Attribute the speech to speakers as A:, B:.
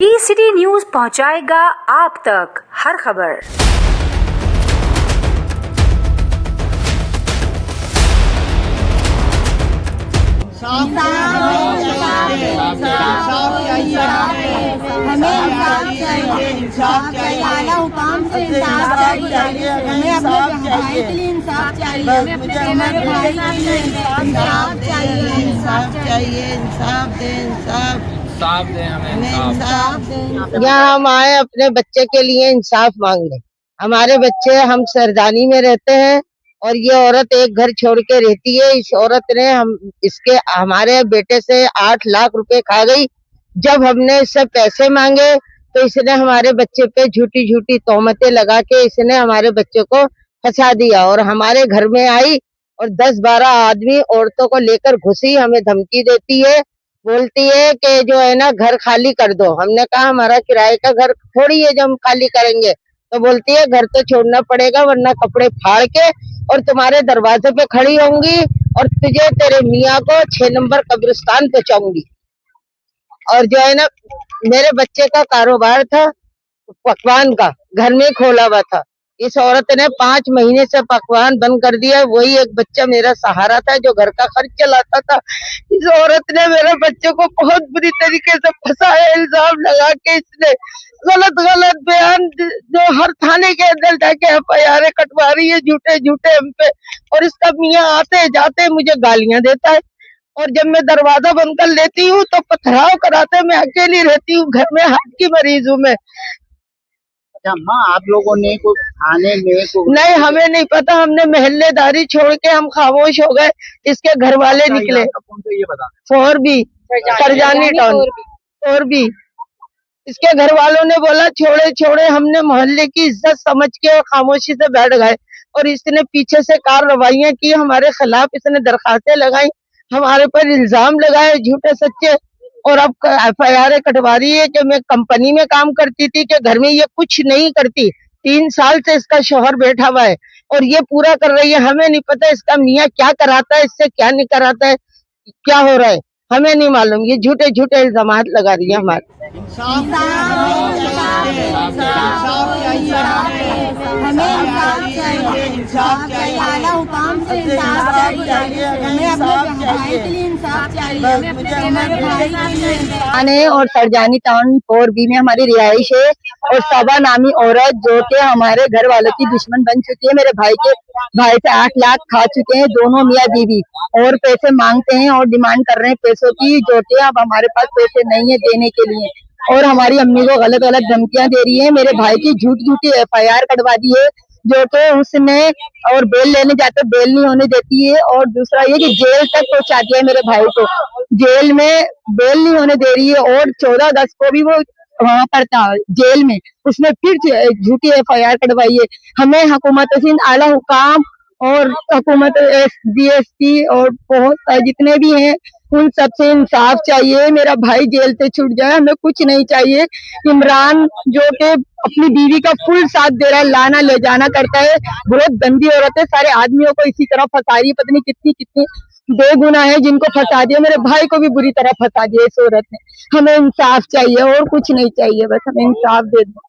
A: ECT news पहुंचाएगा आप तक हर खबर।
B: यहाँ हम आए अपने बच्चे के लिए इंसाफ मांगने। हमारे बच्चे, हम सरदानी में रहते हैं और ये औरत एक घर छोड़ के रहती है। इस औरत ने हमारे बेटे से 8 लाख रुपए खा गई। जब हमने इससे पैसे मांगे तो इसने हमारे बच्चे पे झूठी झूठी तोहमतें लगा के इसने हमारे बच्चे को फंसा दिया और हमारे घर में आई और 10-12 आदमी औरतों को लेकर घुसी, हमें धमकी देती है, बोलती है कि जो है ना घर खाली कर दो। हमने कहा हमारा किराए का घर थोड़ी है जो हम खाली करेंगे। तो बोलती है घर तो छोड़ना पड़ेगा वरना कपड़े फाड़ के और तुम्हारे दरवाजे पे खड़ी होंगी और तुझे तेरे मियाँ को 6 नंबर कब्रिस्तान पहुंचाऊंगी। और जो है ना मेरे बच्चे का कारोबार था पकवान का, घर में खोला हुआ था। इस औरत ने 5 महीने से पकवान बंद कर दिया। वही एक बच्चा मेरा सहारा था जो घर का खर्च चलाता था। इस औरत ने मेरे बच्चे को बहुत बुरी तरीके से फंसाया, इल्जाम लगा के इसने गलत बयान जो हर थाने के अंदर जाके FIR कटवा रही है झूठे झूठे हम पे। और इसका मियाँ आते जाते मुझे गालियां देता है और जब मैं दरवाजा बंद कर लेती हूँ तो पथराव कराते। मैं अकेली रहती हूँ, घर में हार्ट की मरीज हूँ मैं।
C: अम्मा, आप लोगों ने कोई थाने में
B: नहीं, हमें नहीं पता। हमने महल्लेदारी छोड़ के हम खामोश हो गए। इसके घर वाले निकले।
C: ये बता
B: 4B सरजानी टाउन 4B। इसके घर वालों ने बोला छोड़े छोड़े। हमने मोहल्ले की इज्जत समझ के खामोशी से बैठ गए और इसने पीछे से कार्रवाइयां की, हमारे खिलाफ इसने दरखास्तें लगाई, हमारे पर इल्जाम लगाए झूठे सच्चे। और अब FIR कटवा रही है कि मैं कंपनी में काम करती थी, कि घर में ये कुछ नहीं करती। 3 साल से इसका शौहर बैठा हुआ है और ये पूरा कर रही है। हमें नहीं पता इसका मियाँ क्या कराता है, इससे क्या नहीं कराता है, क्या हो रहा है हमें नहीं मालूम। ये झूठे झूठे इल्जाम लगा रही है हमारे। थाने और सरजानी टाउन 4B में हमारी रिहाइश है और सबा नामी औरत जो कि हमारे घर वालों की दुश्मन बन चुकी है। मेरे भाई से 8 लाख खा चुके हैं दोनों मियाँ बीवी और पैसे मांगते हैं और डिमांड कर रहे हैं पैसों की, जो कि अब हमारे पास पैसे नहीं है देने के लिए। और हमारी अम्मी को गलत धमकियां दे रही है। मेरे भाई की झूठी FIR कटवा दी है जो कि उसने, और बेल लेने जाते बेल नहीं होने देती है। और दूसरा ये कि जेल तक पहुंचा दिया है मेरे भाई को, जेल में बेल नहीं होने दे रही है। और 14/10 को भी वो वहां पर था जेल में, उसने फिर झूठी FIR कटवाई है। हमें हुकूमत सिंध आला हुकाम और हुकूमत DSP और बहुत जितने भी हैं उन सबसे इंसाफ चाहिए। मेरा भाई जेल से छूट जाए, हमें कुछ नहीं चाहिए। इमरान जो कि अपनी बीवी का फुल साथ दे रहा है, लाना ले जाना करता है, बहुत गंदी औरत है। सारे आदमियों को इसी तरह फंसा रही है, पता नहीं कितनी बेगुनाह है जिनको फंसा दिया। मेरे भाई को भी बुरी तरह फंसा दिया इस औरत ने। हमें इंसाफ चाहिए और कुछ नहीं चाहिए, बस हमें इंसाफ दे दो।